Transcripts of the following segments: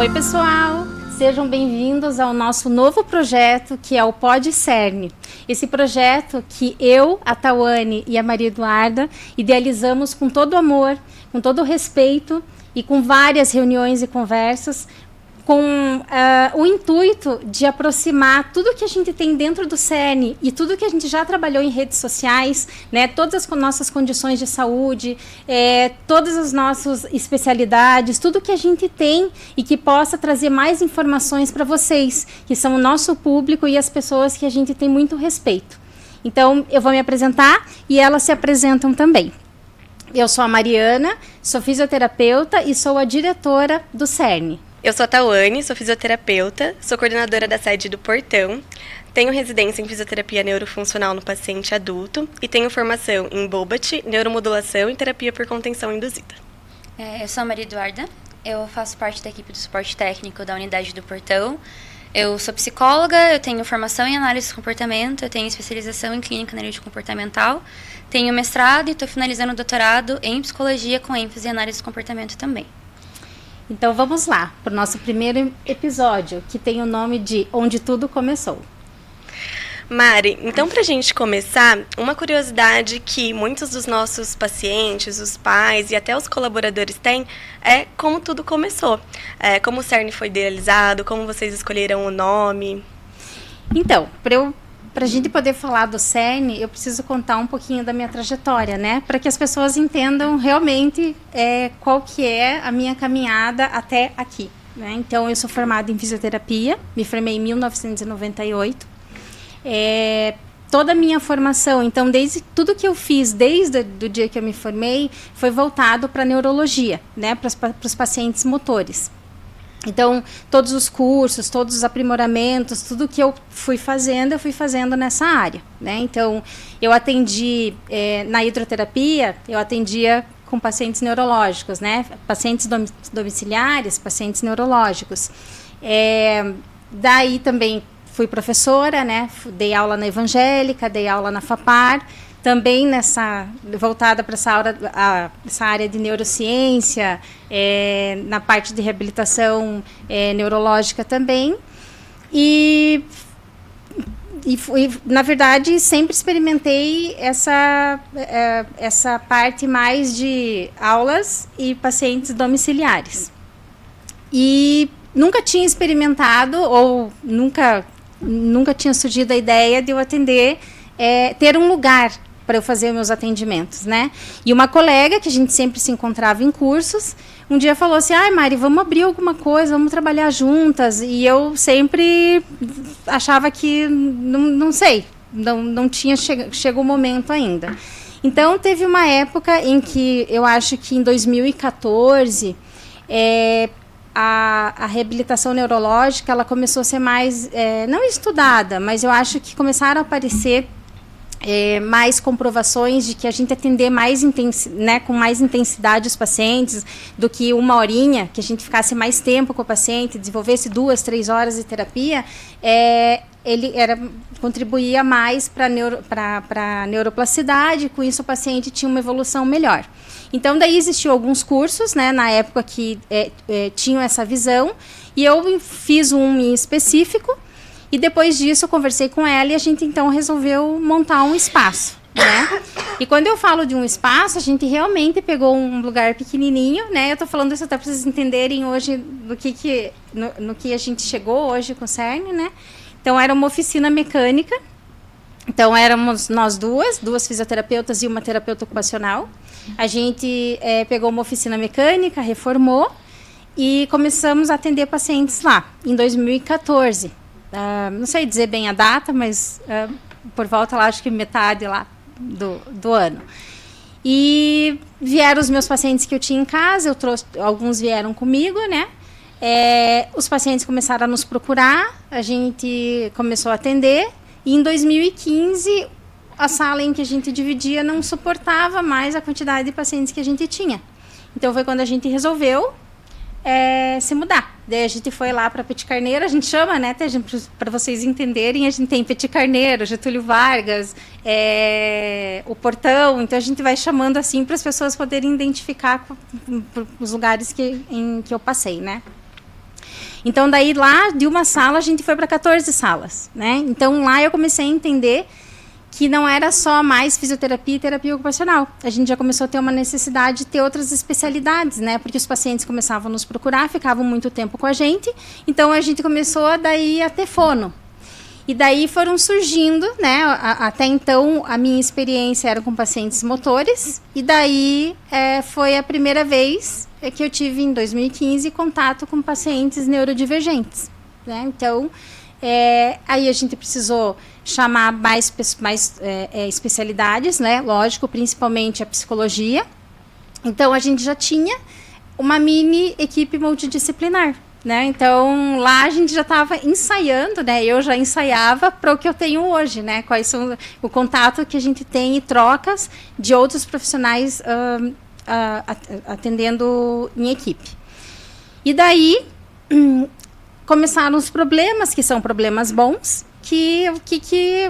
Oi, pessoal! Sejam bem-vindos ao nosso novo projeto, que é o Pod Cerne. Esse projeto que eu, a Tawane e a Maria Eduarda idealizamos com todo amor, com todo respeito e com várias reuniões e conversas, com o intuito de aproximar tudo que a gente tem dentro do Cerne e tudo que a gente já trabalhou em redes sociais, né, todas as nossas condições de saúde, todas as nossas especialidades, tudo que a gente tem e que possa trazer mais informações para vocês, que são o nosso público e as pessoas que a gente tem muito respeito. Então, eu vou me apresentar e elas se apresentam também. Eu sou a Mariana, sou fisioterapeuta e sou a diretora do Cerne. Eu sou a Tawane, sou fisioterapeuta, sou coordenadora da sede do Portão, tenho residência em fisioterapia neurofuncional no paciente adulto e tenho formação em BOBAT, neuromodulação e terapia por contenção induzida. Eu sou a Maria Eduarda, eu faço parte da equipe do suporte técnico da unidade do Portão. Eu sou psicóloga, eu tenho formação em análise de comportamento, eu tenho especialização em clínica analítica comportamental, tenho mestrado e estou finalizando o doutorado em psicologia com ênfase em análise de comportamento também. Então vamos lá, para o nosso primeiro episódio, que tem o nome de Onde Tudo Começou. Mari, então para a gente começar, uma curiosidade que muitos dos nossos pacientes, os pais e até os colaboradores têm é como tudo começou. Como o Cerne foi idealizado, como vocês escolheram o nome. Então, para a gente poder falar do Cerne, eu preciso contar um pouquinho da minha trajetória, né? Para que as pessoas entendam realmente qual que é a minha caminhada até aqui, né? Então, eu sou formada em fisioterapia, me formei em 1998. Toda a minha formação, então, tudo que eu fiz desde o dia que eu me formei, foi voltado para a neurologia, né? Para os pacientes motores. Então, todos os cursos, todos os aprimoramentos, tudo que eu fui fazendo nessa área, né? Então, eu atendi, na hidroterapia, eu atendia com pacientes neurológicos, né? Pacientes domiciliares, pacientes neurológicos. Daí também fui professora, né? Dei aula na Evangélica, dei aula na FAPAR, também voltada para essa área de neurociência, na parte de reabilitação neurológica também. E na verdade, sempre experimentei essa parte mais de aulas e pacientes domiciliares. E nunca tinha experimentado, ou nunca tinha surgido a ideia de eu atender, ter um lugar para eu fazer meus atendimentos, né? E uma colega, que a gente sempre se encontrava em cursos, um dia falou assim, Mari, vamos abrir alguma coisa, vamos trabalhar juntas. E eu sempre achava que, não sei, não tinha chegou o momento ainda. Então, teve uma época em que, eu acho que em 2014, a reabilitação neurológica, ela começou a ser mais, não estudada, mas eu acho que começaram a aparecer mais comprovações de que a gente atender com mais intensidade os pacientes do que uma horinha, que a gente ficasse mais tempo com o paciente, desenvolvesse 2, 3 horas de terapia, ele contribuía mais para a neuroplasticidade, com isso o paciente tinha uma evolução melhor. Então, daí existiu alguns cursos, né, na época que tinham essa visão, e eu fiz um em específico. E depois disso eu conversei com ela e a gente então resolveu montar um espaço, né? E quando eu falo de um espaço, a gente realmente pegou um lugar pequenininho, né? Eu estou falando isso até para vocês entenderem hoje no que a gente chegou hoje com o Cerne, né? Então era uma oficina mecânica. Então éramos nós duas fisioterapeutas e uma terapeuta ocupacional. A gente pegou uma oficina mecânica, reformou e começamos a atender pacientes lá em 2014. Não sei dizer bem a data, mas por volta lá, acho que metade lá do ano. E vieram os meus pacientes que eu tinha em casa, alguns vieram comigo, né? Os pacientes começaram a nos procurar, a gente começou a atender, e em 2015 a sala em que a gente dividia não suportava mais a quantidade de pacientes que a gente tinha. Então foi quando a gente resolveu se mudar. Daí a gente foi lá para Petit Carneiro, a gente chama, né, para vocês entenderem, a gente tem Petit Carneiro, Getúlio Vargas, o Portão, então a gente vai chamando assim para as pessoas poderem identificar os lugares em que eu passei, né. Então, daí lá, de uma sala, a gente foi para 14 salas, né? Então, lá eu comecei a entender que não era só mais fisioterapia e terapia ocupacional. A gente já começou a ter uma necessidade de ter outras especialidades, né? Porque os pacientes começavam a nos procurar, ficavam muito tempo com a gente. Então, a gente começou daí a ter fono. E daí foram surgindo, né? Até então, a minha experiência era com pacientes motores. E daí foi a primeira vez que eu tive, em 2015, contato com pacientes neurodivergentes, né? Então, aí a gente precisou chamar mais especialidades, né? Lógico, principalmente a psicologia. Então, a gente já tinha uma mini equipe multidisciplinar, né? Então, lá a gente já estava ensaiando, né? Eu já ensaiava para o que eu tenho hoje, né? Quais são o contato que a gente tem e trocas de outros profissionais atendendo em equipe. E daí começaram os problemas, que são problemas bons,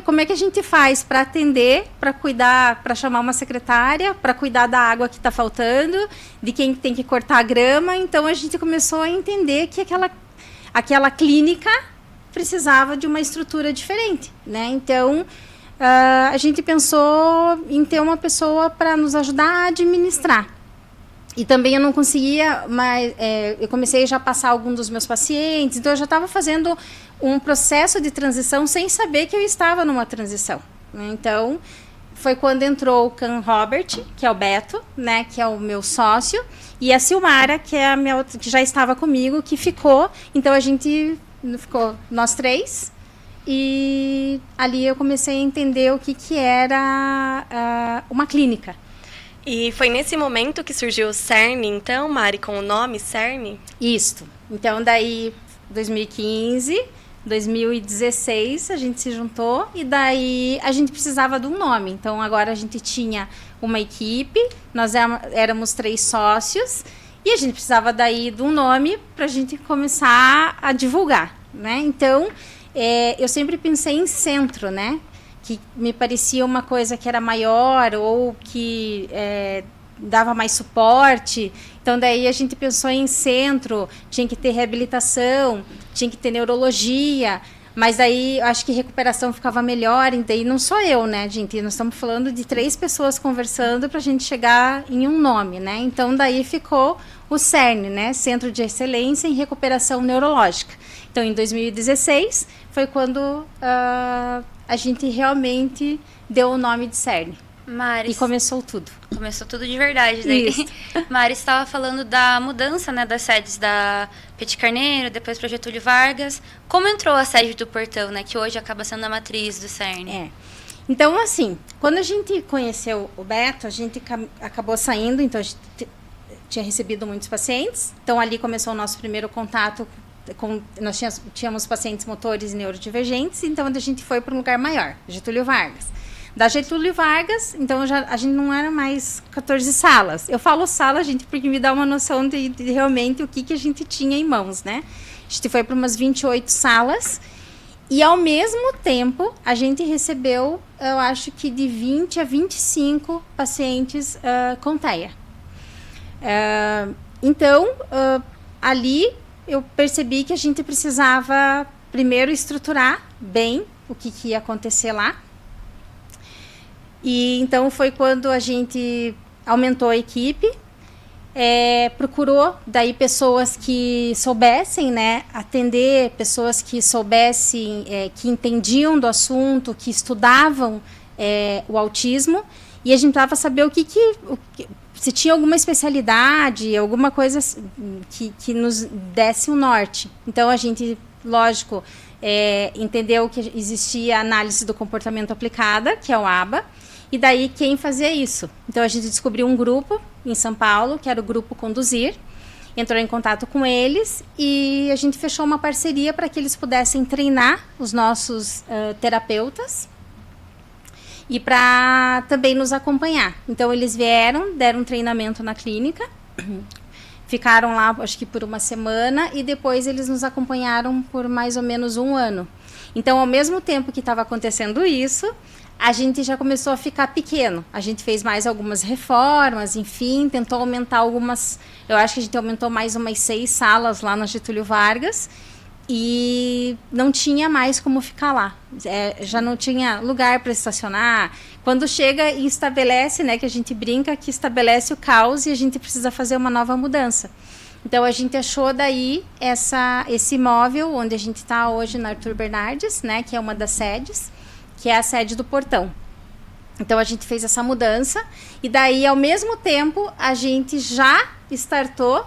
como é que a gente faz para atender, para cuidar, para chamar uma secretária, para cuidar da água que está faltando, de quem tem que cortar a grama. Então, a gente começou a entender que aquela clínica precisava de uma estrutura diferente, né? Então, a gente pensou em ter uma pessoa para nos ajudar a administrar. E também eu não conseguia, mas eu comecei já a passar alguns dos meus pacientes, então eu já estava fazendo um processo de transição sem saber que eu estava numa transição, né? Então, foi quando entrou o Can Robert, que é o Beto, né, que é o meu sócio, e a Silmara, que é a minha outra, que já estava comigo, que ficou. Então, a gente ficou nós três, e ali eu comecei a entender o que era uma clínica. E foi nesse momento que surgiu o CERN, então, Mari, com o nome CERN? Isso. Então, daí, 2015, 2016, a gente se juntou e daí a gente precisava de um nome. Então, agora a gente tinha uma equipe, nós éramos 3 sócios e a gente precisava daí de um nome para a gente começar a divulgar, né? Então, eu sempre pensei em centro, né? Que me parecia uma coisa que era maior ou que dava mais suporte. Então, daí a gente pensou em centro, tinha que ter reabilitação, tinha que ter neurologia, mas daí acho que recuperação ficava melhor. E daí não sou eu, né, gente? Nós estamos falando de 3 pessoas conversando para a gente chegar em um nome, né? Então, daí ficou o CERN, né? Centro de Excelência em Recuperação Neurológica. Então, em 2016, foi quando a gente realmente deu o nome de CERN. Mari, e começou tudo. Começou tudo de verdade. Daí. Mari estava falando da mudança, né, das sedes da Petit Carneiro, depois para Getúlio Vargas. Como entrou a sede do Portão, né, que hoje acaba sendo a matriz do CERN? Então, assim, quando a gente conheceu o Beto, a gente acabou saindo, então a gente tinha recebido muitos pacientes. Então, ali começou o nosso primeiro contato nós tínhamos pacientes motores e neurodivergentes, então a gente foi para um lugar maior, Getúlio Vargas. Da Getúlio Vargas, então a gente não era mais 14 salas. Eu falo sala, gente, porque me dá uma noção de realmente o que a gente tinha em mãos, né? A gente foi para umas 28 salas e, ao mesmo tempo, a gente recebeu, eu acho que de 20 a 25 pacientes com TEA. Então, ali eu percebi que a gente precisava primeiro estruturar bem o que ia acontecer lá. E então foi quando a gente aumentou a equipe, procurou daí pessoas que soubessem, né, atender, pessoas que soubessem, que entendiam do assunto, que estudavam o autismo, e a gente precisava saber se tinha alguma especialidade, alguma coisa que nos desse um norte. Então, a gente, lógico, entendeu que existia a análise do comportamento aplicada, que é o ABA, e daí quem fazia isso? Então, a gente descobriu um grupo em São Paulo, que era o Grupo Conduzir, entrou em contato com eles e a gente fechou uma parceria para que eles pudessem treinar os nossos terapeutas e para também nos acompanhar. Então, eles vieram, deram um treinamento na clínica, ficaram lá, acho que por uma semana, e depois eles nos acompanharam por mais ou menos 1 ano. Então, ao mesmo tempo que estava acontecendo isso, a gente já começou a ficar pequeno. A gente fez mais algumas reformas, enfim, tentou aumentar algumas... Eu acho que a gente aumentou mais umas 6 salas lá na Getúlio Vargas e não tinha mais como ficar lá. Já não tinha lugar para estacionar. Quando chega e estabelece, né, que a gente brinca que estabelece o caos e a gente precisa fazer uma nova mudança. Então, a gente achou daí esse imóvel onde a gente está hoje na Arthur Bernardes, né, que é uma das sedes, que é a sede do Portão. Então, a gente fez essa mudança e daí, ao mesmo tempo, a gente já startou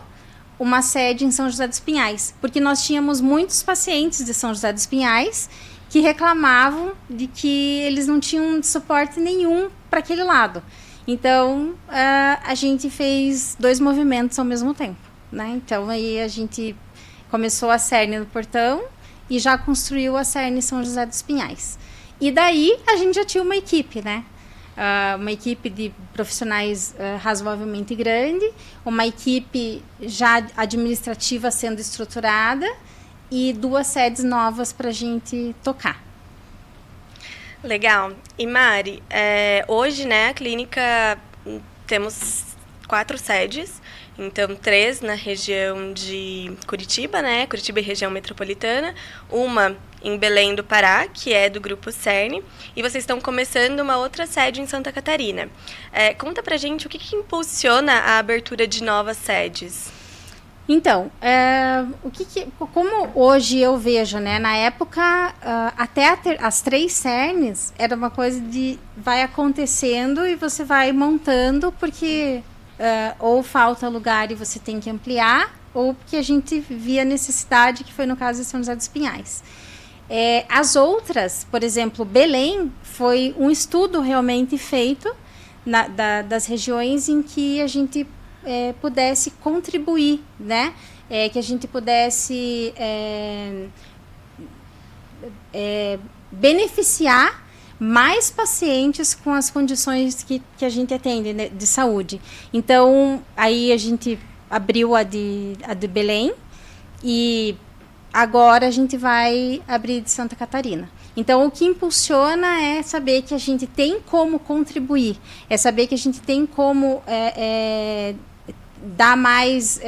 uma sede em São José dos Pinhais, porque nós tínhamos muitos pacientes de São José dos Pinhais que reclamavam de que eles não tinham suporte nenhum para aquele lado. Então, a gente fez 2 movimentos ao mesmo tempo, né? Então, aí a gente começou a Serne no Portão e já construiu a Serne em São José dos Pinhais. E daí, a gente já tinha uma equipe, né? Uma equipe de profissionais razoavelmente grande, uma equipe já administrativa sendo estruturada e 2 sedes novas para a gente tocar. Legal. E Mari, hoje, né, a clínica temos 4 sedes, então 3 na região de Curitiba, né, Curitiba e região metropolitana, uma em Belém do Pará, que é do Grupo Serne, e vocês estão começando uma outra sede em Santa Catarina. Conta pra gente o que impulsiona a abertura de novas sedes. Então, como hoje eu vejo, né, na época, até as 3 Sernes, era uma coisa de vai acontecendo e você vai montando, porque ou falta lugar e você tem que ampliar, ou porque a gente via necessidade, que foi no caso de São José dos Pinhais. As outras, por exemplo, Belém, foi um estudo realmente feito das regiões em que a gente pudesse contribuir, né? Que a gente pudesse beneficiar mais pacientes com as condições que a gente atende, né, de saúde. Então, aí a gente abriu a de Belém e agora a gente vai abrir de Santa Catarina. Então, o que impulsiona é saber que a gente tem como contribuir, é saber que a gente tem como dar mais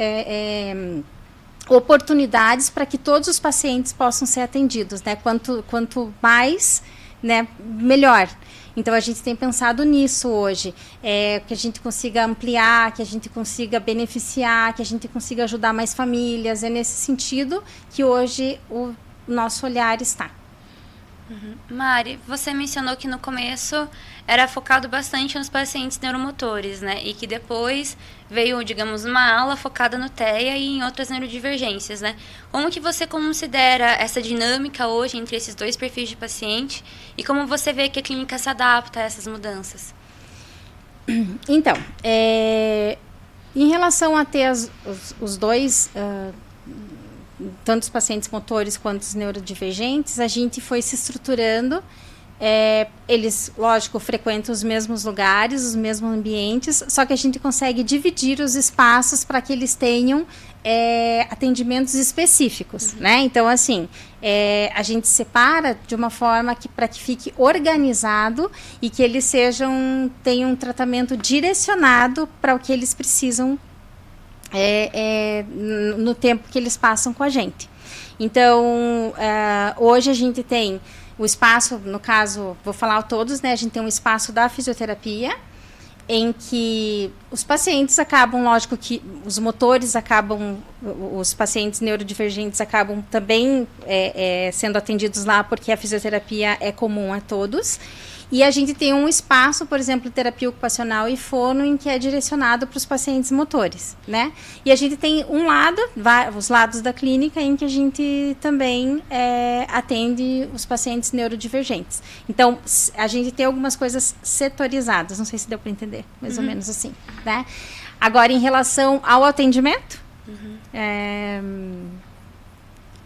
oportunidades para que todos os pacientes possam ser atendidos, né? Quanto mais, né, melhor. Então, a gente tem pensado nisso hoje, que a gente consiga ampliar, que a gente consiga beneficiar, que a gente consiga ajudar mais famílias. É nesse sentido que hoje o nosso olhar está. Uhum. Mari, você mencionou que no começo era focado bastante nos pacientes neuromotores, né? E que depois veio, digamos, uma ala focada no TEA e em outras neurodivergências, né? Como que você considera essa dinâmica hoje entre esses 2 perfis de paciente e como você vê que a clínica se adapta a essas mudanças? Então, em relação a ter os 2... tanto os pacientes motores quanto os neurodivergentes, a gente foi se estruturando. Eles, lógico, frequentam os mesmos lugares, os mesmos ambientes, só que a gente consegue dividir os espaços para que eles tenham atendimentos específicos, né? Então, assim, a gente separa de uma forma para que fique organizado e que eles tenham um tratamento direcionado para o que eles precisam no tempo que eles passam com a gente. Então, hoje a gente tem o espaço, no caso, vou falar todos, né? A gente tem um espaço da fisioterapia, em que os pacientes acabam, lógico que os motores acabam, os pacientes neurodivergentes acabam também sendo atendidos lá, porque a fisioterapia é comum a todos. E a gente tem um espaço, por exemplo, terapia ocupacional e fono, em que é direcionado para os pacientes motores, né? E a gente tem os lados da clínica, em que a gente também atende os pacientes neurodivergentes. Então, a gente tem algumas coisas setorizadas, não sei se deu para entender, mais ou menos assim, né? Agora, em relação ao atendimento,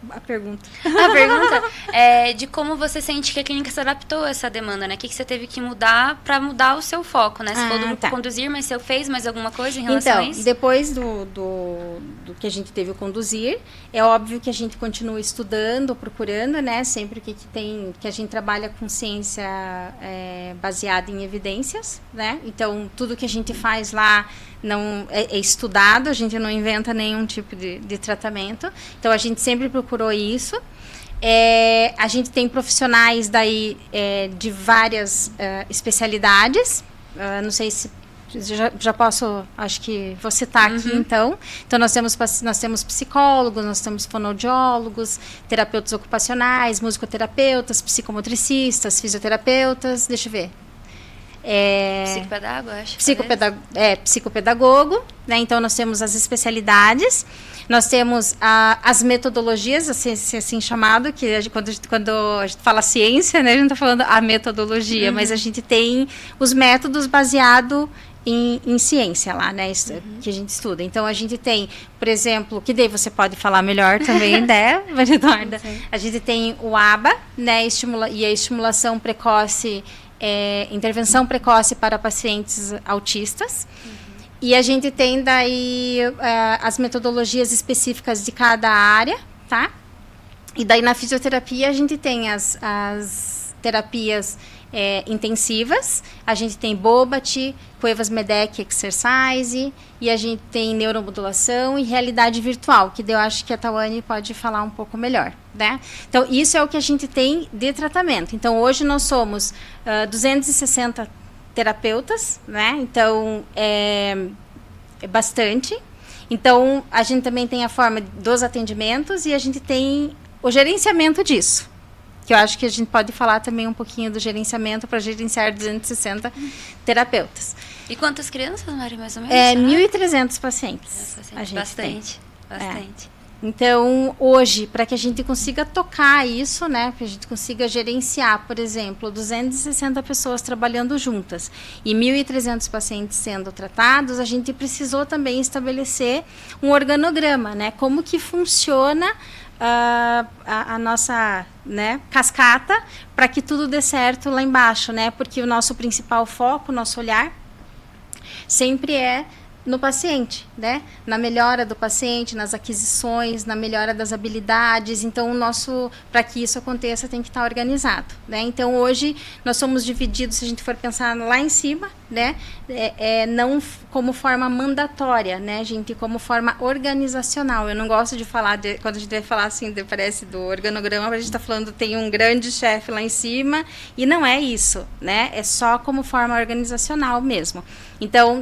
a pergunta. A pergunta é de como você sente que a clínica se adaptou a essa demanda, né? O que você teve que mudar para mudar o seu foco, né? Você falou do grupo Conduzir, mas você fez mais alguma coisa em relação a isso? Então, depois do que a gente teve o Conduzir, é óbvio que a gente continua estudando, procurando, né? Sempre que a gente trabalha com ciência baseada em evidências, né? Então, tudo que a gente faz lá não é estudado, a gente não inventa nenhum tipo de tratamento. Então, a gente sempre procurou isso. A gente tem profissionais daí de várias especialidades. Não sei se já posso, acho que vou citar aqui então. Então nós temos psicólogos, nós temos fonoaudiólogos, terapeutas ocupacionais, musicoterapeutas, psicomotricistas, fisioterapeutas, deixa eu ver. Psicopedagogo, acho. Psicopedagogo, né? Então nós temos as especialidades, nós temos as metodologias, assim chamado, que quando a gente fala ciência, né, a gente está falando a metodologia, mas a gente tem os métodos baseados em ciência lá, né, que a gente estuda. Então a gente tem, por exemplo, que daí você pode falar melhor também, né, Maria Eduarda? A gente tem o ABA, né, e a estimulação precoce, intervenção precoce para pacientes autistas. E a gente tem daí as metodologias específicas de cada área, tá? E daí na fisioterapia a gente tem as terapias intensivas, a gente tem Bobat, Cuevas-Medec Exercise, e a gente tem neuromodulação e realidade virtual, que eu acho que a Tawane pode falar um pouco melhor, né? Então, isso é o que a gente tem de tratamento. Então, hoje nós somos 260 terapeutas, né? Então, é bastante. Então, a gente também tem a forma dos atendimentos e a gente tem o gerenciamento disso, que eu acho que a gente pode falar também um pouquinho do gerenciamento para gerenciar 260 terapeutas. E quantas crianças, Mari, mais ou menos? 1.300 pacientes. A gente bastante. Então, hoje, para que a gente consiga tocar isso, né, que a gente consiga gerenciar, por exemplo, 260 pessoas trabalhando juntas e 1.300 pacientes sendo tratados, a gente precisou também estabelecer um organograma, né, como que funciona a nossa, né, cascata para que tudo dê certo lá embaixo, né, porque o nosso principal foco, o nosso olhar sempre é no paciente, né? Na melhora do paciente, nas aquisições, na melhora das habilidades. Então, para que isso aconteça, tem que estar organizado, né? Então, hoje, nós somos divididos, se a gente for pensar lá em cima, né? Não como forma mandatória, né, gente? Como forma organizacional. Eu não gosto de falar, quando a gente vai falar assim, parece do organograma, a gente está falando, tem um grande chefe lá em cima, e não é isso, né? É só como forma organizacional mesmo. Então,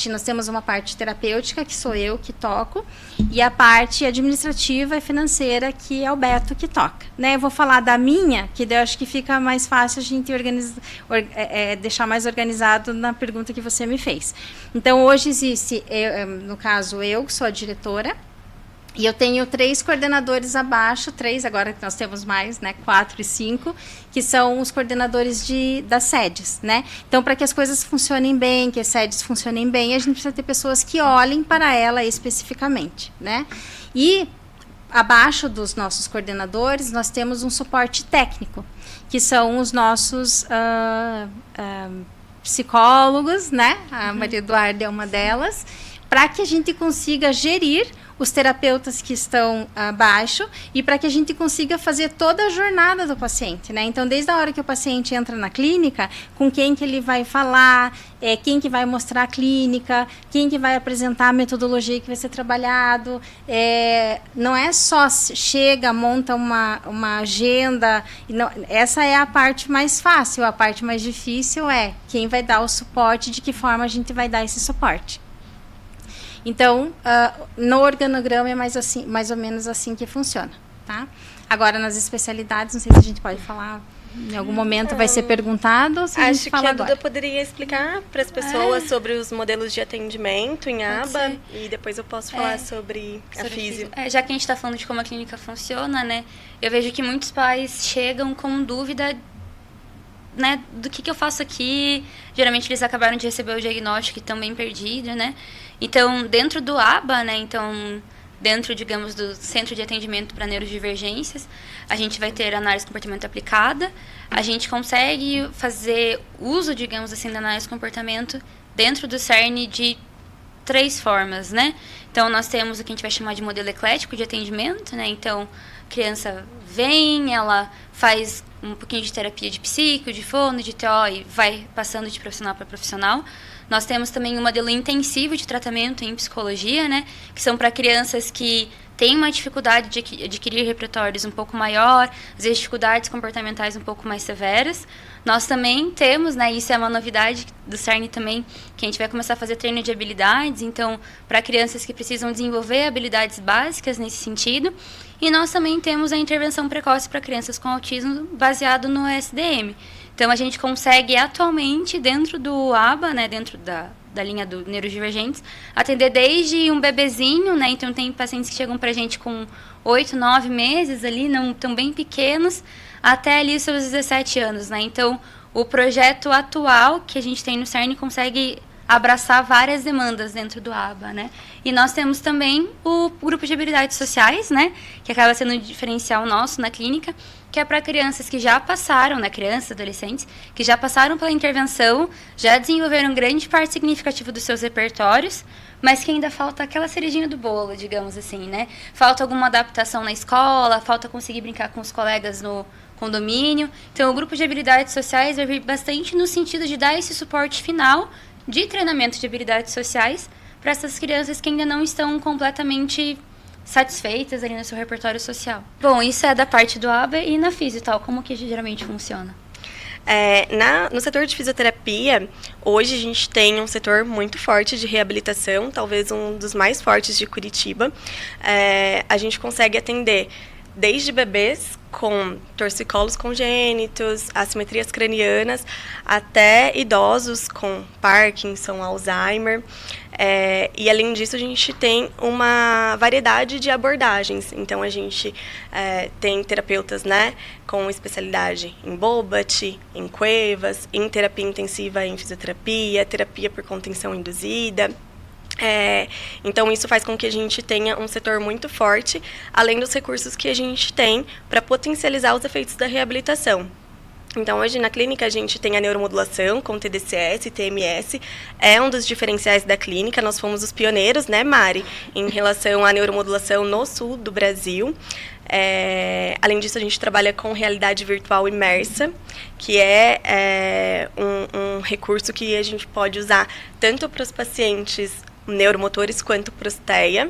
nós temos uma parte terapêutica, que sou eu que toco, e a parte administrativa e financeira, que é o Beto que toca, né? Eu vou falar da minha, que eu acho que fica mais fácil a gente deixar mais organizado na pergunta que você me fez. Então, hoje existe, no caso, eu que sou a diretora, e eu tenho 3 coordenadores abaixo, 3 agora que nós temos mais, né, 4 e 5, que são os coordenadores das sedes, né? Então, para que as coisas funcionem bem, que as sedes funcionem bem, a gente precisa ter pessoas que olhem para ela especificamente, né? E abaixo dos nossos coordenadores, nós temos um suporte técnico, que são os nossos psicólogos, né? A Maria Eduarda é uma delas, para que a gente consiga gerir os terapeutas que estão abaixo e para que a gente consiga fazer toda a jornada do paciente, né? Então, desde a hora que o paciente entra na clínica, com quem que ele vai falar, quem que vai mostrar a clínica, quem que vai apresentar a metodologia que vai ser trabalhado, não é só chega, monta uma agenda, não, essa é a parte mais fácil, a parte mais difícil é quem vai dar o suporte, de que forma a gente vai dar esse suporte. Então, no organograma é mais ou menos assim que funciona, tá? Agora, nas especialidades, não sei se a gente pode falar, em algum momento vai ser perguntado, ou se a gente fala agora. Acho que a Duda poderia explicar para as pessoas sobre os modelos de atendimento em aba, e depois eu posso falar sobre a físio. Já que a gente está falando de como a clínica funciona, né? Eu vejo que muitos pais chegam com dúvida, né, do que eu faço aqui. Geralmente eles acabaram de receber o diagnóstico e estão bem perdidos, né? Então, dentro do ABA, né, então, dentro, digamos, do Centro de Atendimento para Neurodivergências. A gente vai ter análise de comportamento aplicada. A gente consegue fazer uso, digamos assim, da análise de comportamento dentro do CERN de 3 formas, né? Então, nós temos o que a gente vai chamar de modelo eclético de atendimento, né? Então, a criança vem, ela faz um pouquinho de terapia de psico, de fono, de TO e vai passando de profissional para profissional. Nós temos também um modelo intensivo de tratamento em psicologia, né? Que são para crianças que têm uma dificuldade de adquirir repertórios um pouco maior, às vezes dificuldades comportamentais um pouco mais severas. Nós também temos, né, isso é uma novidade do CERN também, que a gente vai começar a fazer treino de habilidades, então, para crianças que precisam desenvolver habilidades básicas nesse sentido. E nós também temos a intervenção precoce para crianças com autismo baseado no SDM. Então, a gente consegue atualmente, dentro do ABA, né, dentro da linha do neurodivergentes, atender desde um bebezinho, né, então tem pacientes que chegam para a gente com 8, 9 meses ali, não tão bem pequenos, até ali seus 17 anos, né? Então, o projeto atual que a gente tem no CERN consegue abraçar várias demandas dentro do ABA, né? E nós temos também o grupo de habilidades sociais, né? Que acaba sendo um diferencial nosso na clínica, que é para crianças que já passaram, né? Crianças, adolescentes, que já passaram pela intervenção, já desenvolveram grande parte significativa dos seus repertórios, mas que ainda falta aquela cerejinha do bolo, digamos assim, né? Falta alguma adaptação na escola, falta conseguir brincar com os colegas no condomínio. Então, o grupo de habilidades sociais vai vir bastante no sentido de dar esse suporte final de treinamento de habilidades sociais para essas crianças que ainda não estão completamente satisfeitas ali no seu repertório social. Bom, isso é da parte do ABA e na fisio, tal, como que geralmente funciona? No setor de fisioterapia, hoje a gente tem um setor muito forte de reabilitação, talvez um dos mais fortes de Curitiba. A gente consegue atender desde bebês com torcicolos congênitos, assimetrias cranianas, até idosos com Parkinson, Alzheimer. E, além disso, a gente tem uma variedade de abordagens. Então, a gente tem terapeutas, né, com especialidade em Bobat, em Cuevas, em terapia intensiva em fisioterapia, terapia por contenção induzida. Então, isso faz com que a gente tenha um setor muito forte, além dos recursos que a gente tem para potencializar os efeitos da reabilitação. Então, hoje na clínica a gente tem a neuromodulação com TDCS e TMS, é um dos diferenciais da clínica, nós fomos os pioneiros, né, Mari, em relação à neuromodulação no sul do Brasil. Além disso, a gente trabalha com realidade virtual imersa, que é um recurso que a gente pode usar tanto para os pacientes neuromotores quanto para os TEA.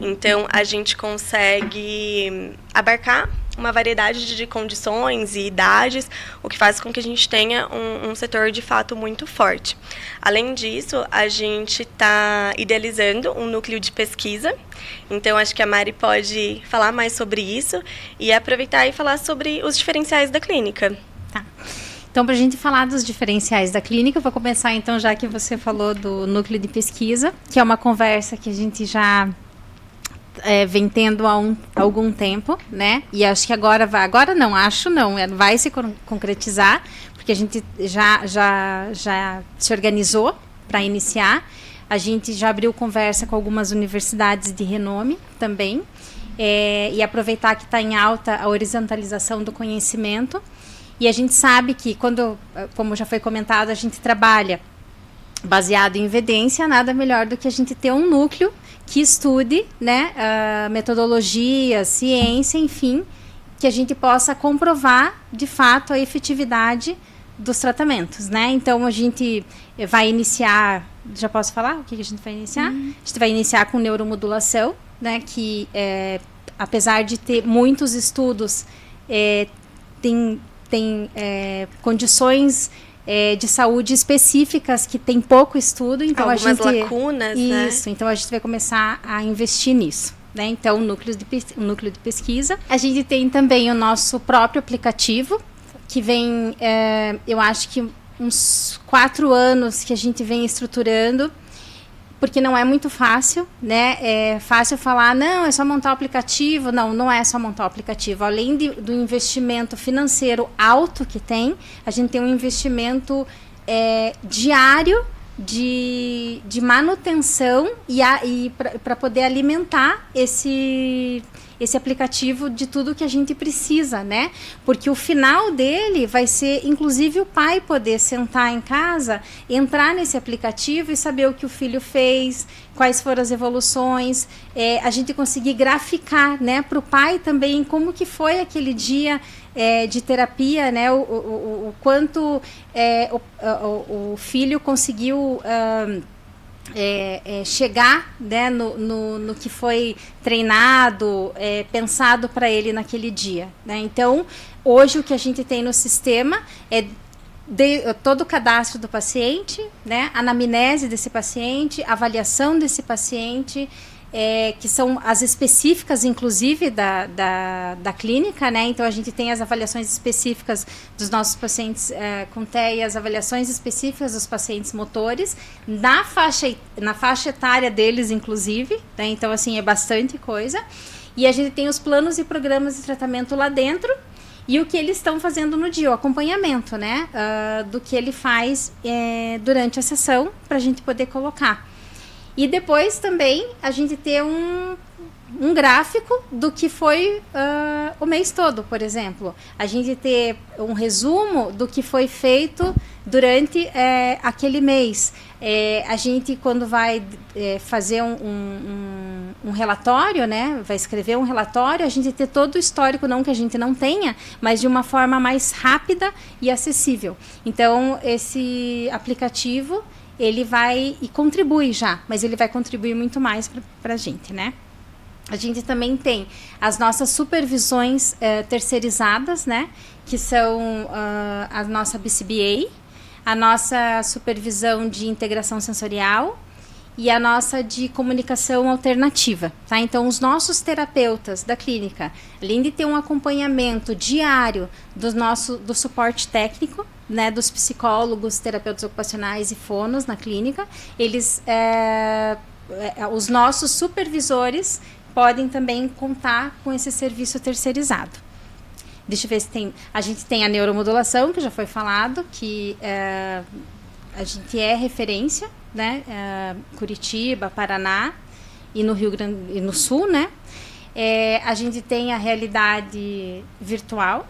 Então, a gente consegue abarcar uma variedade de condições e idades, o que faz com que a gente tenha um setor de fato muito forte. Além disso, a gente está idealizando um núcleo de pesquisa, então acho que a Mari pode falar mais sobre isso e aproveitar e falar sobre os diferenciais da clínica. Tá. Então, para a gente falar dos diferenciais da clínica, eu vou começar então, já que você falou do núcleo de pesquisa, que é uma conversa que a gente já vem tendo há algum tempo, né? E acho que agora vai se concretizar, porque a gente já se organizou para iniciar. A gente já abriu conversa com algumas universidades de renome também, e aproveitar que está em alta a horizontalização do conhecimento. E a gente sabe que, como já foi comentado, a gente trabalha baseado em evidência, nada melhor do que a gente ter um núcleo que estude, né, metodologia, ciência, enfim, que a gente possa comprovar, de fato, a efetividade dos tratamentos, né? Então, a gente vai iniciar, já posso falar o que a gente vai iniciar? A gente vai iniciar com neuromodulação, né, que, apesar de ter muitos estudos, tem condições de saúde específicas que tem pouco estudo, então algumas lacunas, né? Isso, então a gente vai começar a investir nisso, né? Então, o núcleo de pesquisa. A gente tem também o nosso próprio aplicativo, que vem, eu acho que uns 4 anos que a gente vem estruturando, porque não é muito fácil, né? É fácil falar, não, é só montar o aplicativo. Não é só montar o aplicativo. Além do investimento financeiro alto que tem, a gente tem um investimento diário de manutenção e para poder alimentar esse aplicativo de tudo que a gente precisa, né? Porque o final dele vai ser, inclusive, o pai poder sentar em casa, entrar nesse aplicativo e saber o que o filho fez, quais foram as evoluções, a gente conseguir graficar, né, para o pai também como que foi aquele dia de terapia, né, o quanto o filho conseguiu chegar, né, no que foi treinado, pensado para ele naquele dia, né? Então, hoje o que a gente tem no sistema é todo o cadastro do paciente, né, a anamnese desse paciente, avaliação desse paciente, que são as específicas, inclusive, da clínica, né? Então, a gente tem as avaliações específicas dos nossos pacientes com TEA, as avaliações específicas dos pacientes motores, na faixa etária deles, inclusive, né? Então, assim, é bastante coisa. E a gente tem os planos e programas de tratamento lá dentro, e o que eles estão fazendo no dia, o acompanhamento, né? Do que ele faz durante a sessão, para a gente poder colocar. E depois também a gente ter um gráfico do que foi o mês todo, por exemplo. A gente ter um resumo do que foi feito durante aquele mês. A gente, quando vai fazer um relatório, né, vai escrever um relatório, a gente ter todo o histórico, não que a gente não tenha, mas de uma forma mais rápida e acessível. Então, esse aplicativo, ele vai e contribui já, mas ele vai contribuir muito mais para a gente, né? A gente também tem as nossas supervisões terceirizadas, né? Que são a nossa BCBA, a nossa supervisão de integração sensorial e a nossa de comunicação alternativa, tá? Então, os nossos terapeutas da clínica, além de ter um acompanhamento diário do suporte técnico, né, dos psicólogos, terapeutas ocupacionais e fonos na clínica, os nossos supervisores podem também contar com esse serviço terceirizado. Deixa eu ver se a gente tem a neuromodulação, que já foi falado, que a gente é referência, né, Curitiba, Paraná e no Rio Grande e no Sul, né? A gente tem a realidade virtual.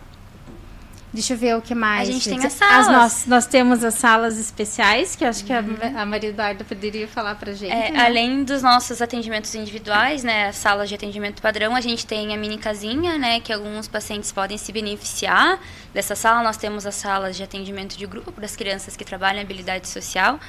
Deixa eu ver o que mais. A gente tem as salas. Nós temos as salas especiais, que eu acho que a Maria Eduarda poderia falar pra gente. Né? Além dos nossos atendimentos individuais, né, as salas de atendimento padrão, a gente tem a mini casinha, né, que alguns pacientes podem se beneficiar dessa sala. Nós temos as salas de atendimento de grupo para as crianças que trabalham em habilidade social.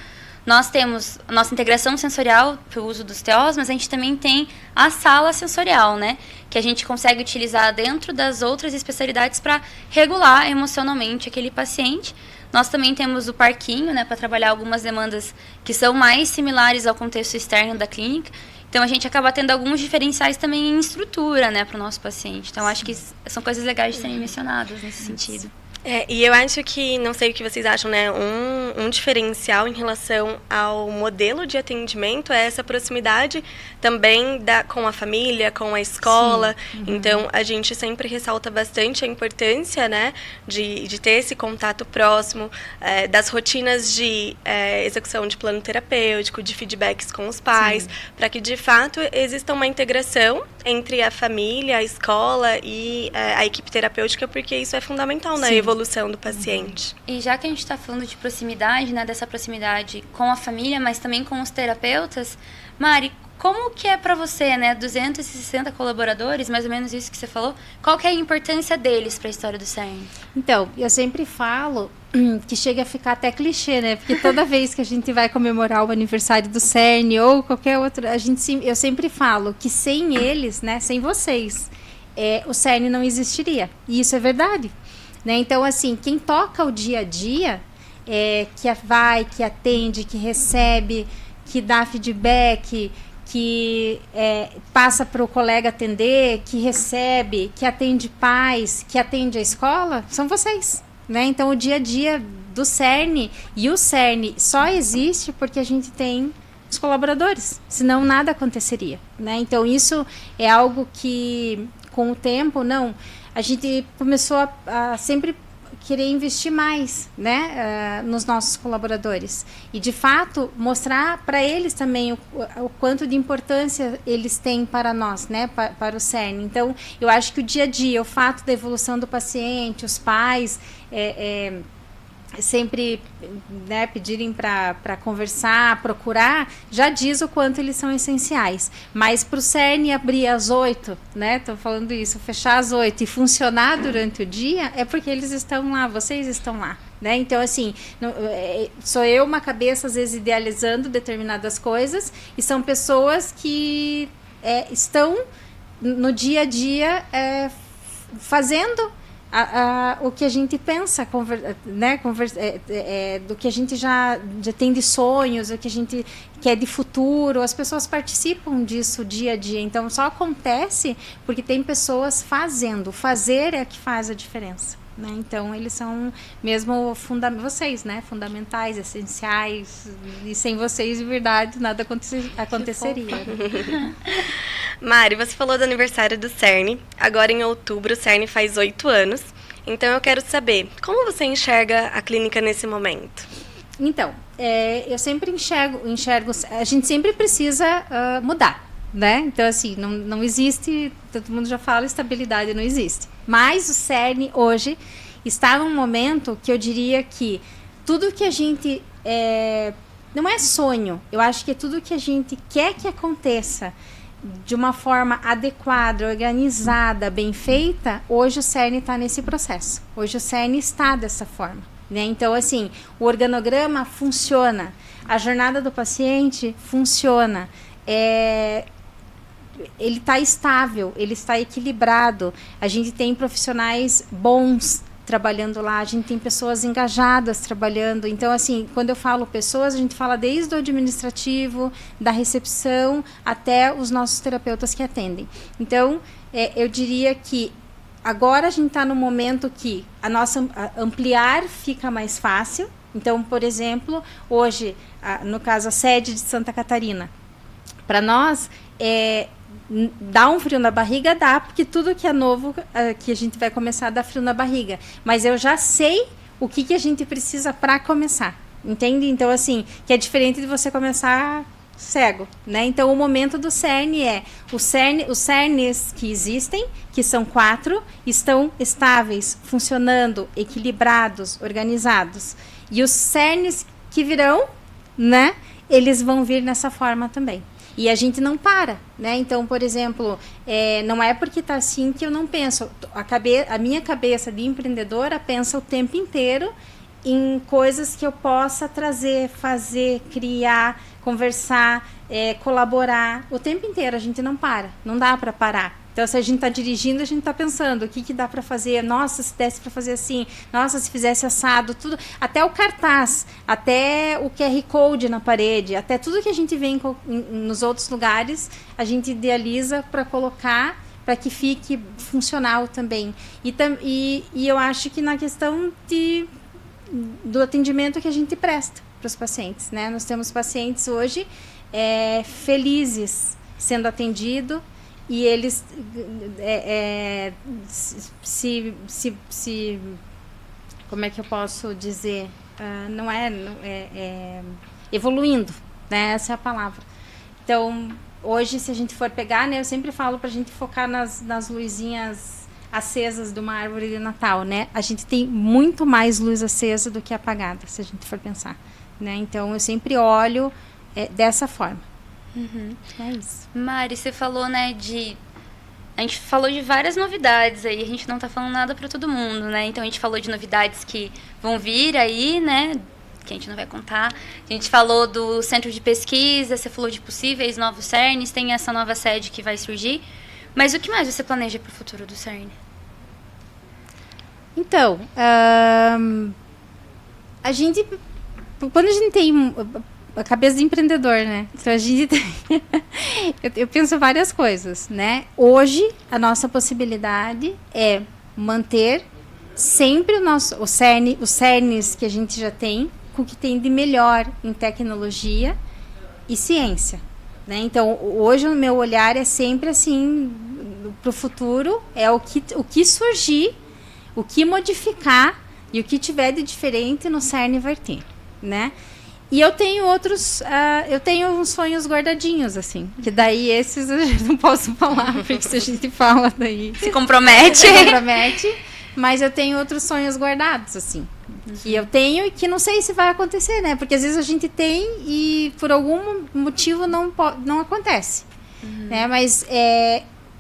Nós temos a nossa integração sensorial para o uso dos TOs, mas a gente também tem a sala sensorial, né? Que a gente consegue utilizar dentro das outras especialidades para regular emocionalmente aquele paciente. Nós também temos o parquinho, né? Para trabalhar algumas demandas que são mais similares ao contexto externo da clínica. Então, a gente acaba tendo alguns diferenciais também em estrutura, né? Para o nosso paciente. Então, acho que são coisas legais de serem mencionadas nesse sentido. E eu acho que, não sei o que vocês acham, né, um diferencial em relação ao modelo de atendimento é essa proximidade também com a família, com a escola. Uhum. Então, a gente sempre ressalta bastante a importância, né, de ter esse contato próximo, das rotinas de execução de plano terapêutico, de feedbacks com os pais, para que, de fato, exista uma integração entre a família, a escola e a equipe terapêutica, porque isso é fundamental na evolução do paciente. E já que a gente está falando de proximidade, né, dessa proximidade com a família, mas também com os terapeutas, Mari, como que é para você, né, 260 colaboradores, mais ou menos isso que você falou, qual que é a importância deles para a história do CERN? Então, eu sempre falo que chega a ficar até clichê, né, porque toda vez que a gente vai comemorar o aniversário do CERN ou qualquer outro, eu sempre falo que sem eles, né, sem vocês, o CERN não existiria, e isso é verdade. Né? Então, assim, quem toca o dia a dia, que atende, que recebe, que dá feedback, que passa para o colega atender, que recebe, que atende pais, que atende a escola, são vocês. Né? Então, o dia a dia do CERN, e o CERN só existe porque a gente tem os colaboradores, senão nada aconteceria. Né? Então, isso é algo que, com o tempo, a gente começou a sempre querer investir mais, né, nos nossos colaboradores. E, de fato, mostrar para eles também o quanto de importância eles têm para nós, né, para o CERN. Então, eu acho que o dia a dia, o fato da evolução do paciente, os pais sempre, né, pedirem para conversar, procurar, já diz o quanto eles são essenciais. Mas para o CERN abrir às 8, né, estou falando isso, fechar às 8 e funcionar durante o dia, é porque eles estão lá, vocês estão lá. Né? Então, assim, sou eu uma cabeça, às vezes, idealizando determinadas coisas, e são pessoas que estão no dia a dia fazendo o que a gente pensa, né, do que a gente já tem de sonhos, o que a gente quer de futuro. As pessoas participam disso dia a dia, então só acontece porque tem pessoas fazendo. Fazer é que faz a diferença, né? Então eles são mesmo vocês, né, fundamentais, essenciais, e sem vocês, de verdade, nada aconteceria. Mari, você falou do aniversário do CERN. Agora, em outubro, o CERN faz 8 anos. Então, eu quero saber, como você enxerga a clínica nesse momento? Então, eu sempre enxergo, a gente sempre precisa mudar, né? Então, assim, não existe, todo mundo já fala, estabilidade não existe. Mas o CERN, hoje, está num momento que eu diria que tudo que a gente... não é sonho, eu acho que é tudo que a gente quer que aconteça de uma forma adequada, organizada, bem feita. Hoje o CERN está nesse processo. Hoje o CERN está dessa forma, né? Então, assim, o organograma funciona, a jornada do paciente funciona, ele está estável, ele está equilibrado, a gente tem profissionais bons trabalhando lá, a gente tem pessoas engajadas trabalhando. Então, assim, quando eu falo pessoas, a gente fala desde o administrativo, da recepção, até os nossos terapeutas que atendem. Então, eu diria que agora a gente está no momento que ampliar fica mais fácil. Então, por exemplo, hoje, no caso, a sede de Santa Catarina, para nós, dá um frio na barriga, dá, porque tudo que é novo, que a gente vai começar, dá frio na barriga. Mas eu já sei o que a gente precisa para começar, entende? Então, assim, que é diferente de você começar cego, né? Então, o momento do CERN os CERNs que existem, que são 4, estão estáveis, funcionando, equilibrados, organizados. E os CERNs que virão, né? Eles vão vir nessa forma também. E a gente não para, né? Então, por exemplo, não é porque está assim que eu não penso. A minha cabeça de empreendedora pensa o tempo inteiro em coisas que eu possa trazer, fazer, criar, conversar, colaborar. O tempo inteiro a gente não para, não dá para parar. Então, se a gente está dirigindo, a gente está pensando o que dá para fazer. Nossa, se desse para fazer assim. Nossa, se fizesse assado. Tudo, até o cartaz, até o QR Code na parede, até tudo que a gente vê nos outros lugares, a gente idealiza para colocar, para que fique funcional também. E eu acho que na questão do atendimento que a gente presta para os pacientes, né? Nós temos pacientes hoje felizes sendo atendidos, e eles como é que eu posso dizer, evoluindo, né? Essa é a palavra. Então, hoje, se a gente for pegar, né, eu sempre falo para a gente focar nas luzinhas acesas de uma árvore de Natal, né? A gente tem muito mais luz acesa do que apagada, se a gente for pensar, né? Então, eu sempre olho dessa forma. Uhum. É isso. Mari, você falou, né, a gente falou de várias novidades aí, a gente não tá falando nada para todo mundo, né? Então a gente falou de novidades que vão vir aí, né, que a gente não vai contar. A gente falou do centro de pesquisa, você falou de possíveis novos CERNs, tem essa nova sede que vai surgir. Mas o que mais você planeja para o futuro do CERN? Então, quando a gente tem a cabeça de empreendedor, né? Então a gente tem eu penso várias coisas, né? Hoje a nossa possibilidade é manter sempre os CERNs que a gente já tem, com o que tem de melhor em tecnologia e ciência, né? Então hoje o meu olhar é sempre assim para o futuro, o que surgir, o que modificar E o que tiver de diferente no CERN vai ter, né? E eu tenho eu tenho uns sonhos guardadinhos, assim. Que daí esses eu não posso falar, porque se a gente fala daí... Se compromete. Se compromete. Mas eu tenho outros sonhos guardados, assim. Que eu tenho e que não sei se vai acontecer, né? Porque às vezes a gente tem e por algum motivo não acontece. Né? Mas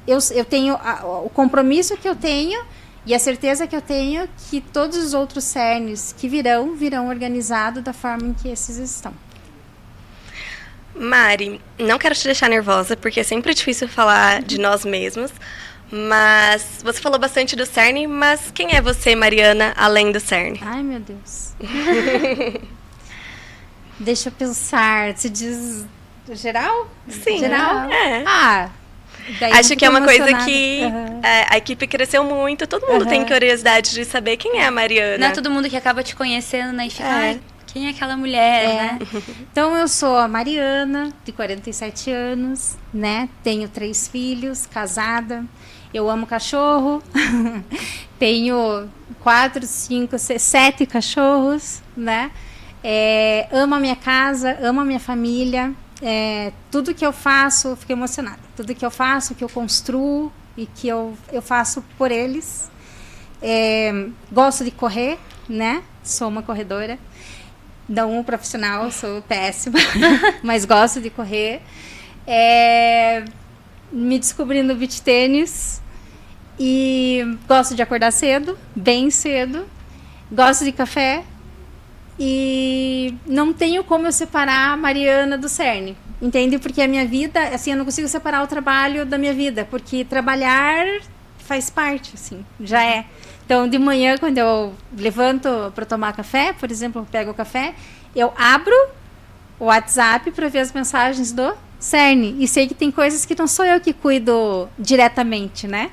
eu tenho o compromisso que eu tenho e a certeza que eu tenho que todos os outros CERNs que virão organizados da forma em que esses estão. Mari, não quero te deixar nervosa, porque é sempre difícil falar de nós mesmos, mas você falou bastante do CERN, mas quem é você, Mariana, além do CERN? Ai, meu Deus. Deixa eu pensar, se diz geral? Sim. Geral? É. Daí acho que é uma coisa que Uhum. a equipe cresceu muito, todo mundo tem curiosidade de saber quem é a Mariana. Não é todo mundo que acaba te conhecendo, né? E fica, ai, quem é aquela mulher, né? Então, eu sou a Mariana, de 47 anos, né? Tenho 3 filhos, casada. Eu amo cachorro. Tenho 4, 5, 6, 7 cachorros, né? Amo a minha casa, amo a minha família. Tudo que eu faço, eu fico emocionada. Tudo que eu faço, que eu construo e que eu faço por eles. Gosto de correr, né? Sou uma corredora. Não profissional, sou péssima, mas gosto de correr. Me descobri no beach tênis e gosto de acordar cedo, bem cedo. Gosto de café e não tenho como eu separar a Mariana do CERN, entende? Porque a minha vida, assim, eu não consigo separar o trabalho da minha vida, porque trabalhar faz parte, assim, já é. Então, de manhã, quando eu levanto para tomar café, por exemplo, eu pego o café, eu abro o WhatsApp para ver as mensagens do CERN. E sei que tem coisas que não sou eu que cuido diretamente, né?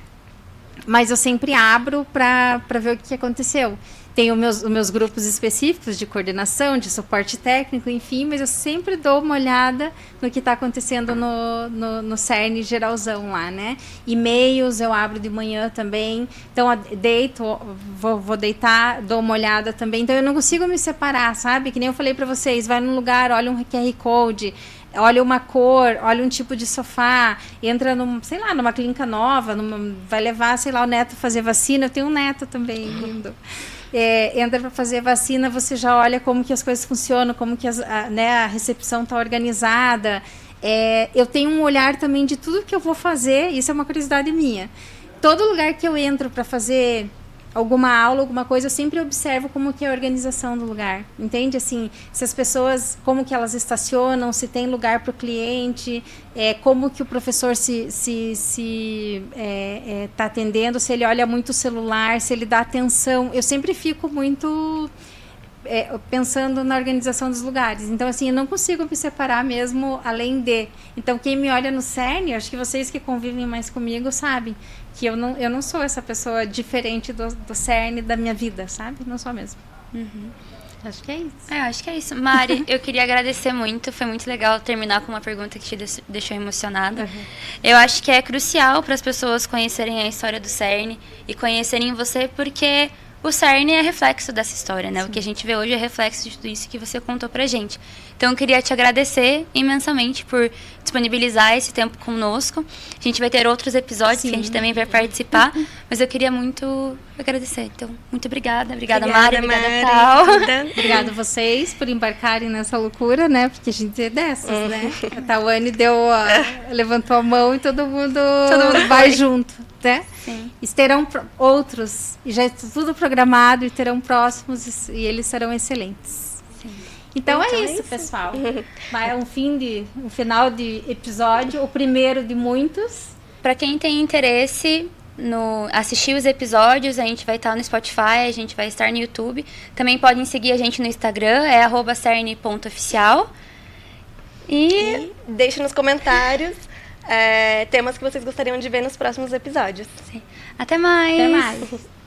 Mas eu sempre abro para ver o que aconteceu. Tenho os meus grupos específicos de coordenação, de suporte técnico, enfim, mas eu sempre dou uma olhada no que está acontecendo no CERN geralzão lá, né? E-mails eu abro de manhã também. Então, deito, vou deitar, dou uma olhada também. Então, eu não consigo me separar, sabe? Que nem eu falei para vocês, vai num lugar, olha um QR Code, olha uma cor, olha um tipo de sofá, entra numa clínica nova, vai levar, sei lá, o neto fazer vacina. Eu tenho um neto também, lindo. Entra para fazer vacina, você já olha como que as coisas funcionam, como que a recepção está organizada. Eu tenho um olhar também de tudo que eu vou fazer, isso é uma curiosidade minha. Todo lugar que eu entro para fazer alguma aula, alguma coisa, eu sempre observo como que é a organização do lugar, entende? Assim, se as pessoas, como que elas estacionam, se tem lugar para o cliente, como que o professor tá atendendo, se ele olha muito o celular, se ele dá atenção. Eu sempre fico muito pensando na organização dos lugares. Então, assim, eu não consigo me separar mesmo além de. Então, quem me olha no CERN, acho que vocês que convivem mais comigo sabem que eu não sou essa pessoa diferente do CERN da minha vida, sabe? Não sou mesmo. Uhum. Acho que é isso. Acho que é isso. Mari, eu queria agradecer muito. Foi muito legal terminar com uma pergunta que te deixou emocionada. Uhum. Eu acho que é crucial para as pessoas conhecerem a história do CERN e conhecerem você, porque o CERN é reflexo dessa história, né? Sim. O que a gente vê hoje é reflexo de tudo isso que você contou pra gente. Então, eu queria te agradecer imensamente por disponibilizar esse tempo conosco. A gente vai ter outros episódios. Sim. Que a gente também vai participar, mas eu queria muito agradecer. Então, muito obrigada. Obrigada, Mari. Obrigada, Tal. Obrigada a vocês por embarcarem nessa loucura, né? Porque a gente é dessas, né? A Tawane levantou a mão e todo mundo vai junto, né? Sim. E terão outros, e já é tudo programado, e terão próximos, e eles serão excelentes. Sim. Então é isso, pessoal. Vai um final de episódio, o primeiro de muitos. Para quem tem interesse assistir os episódios, a gente vai estar no Spotify, a gente vai estar no YouTube. Também podem seguir a gente no Instagram, @cern.oficial. E deixe nos comentários temas que vocês gostariam de ver nos próximos episódios. Sim. Até mais! Até mais!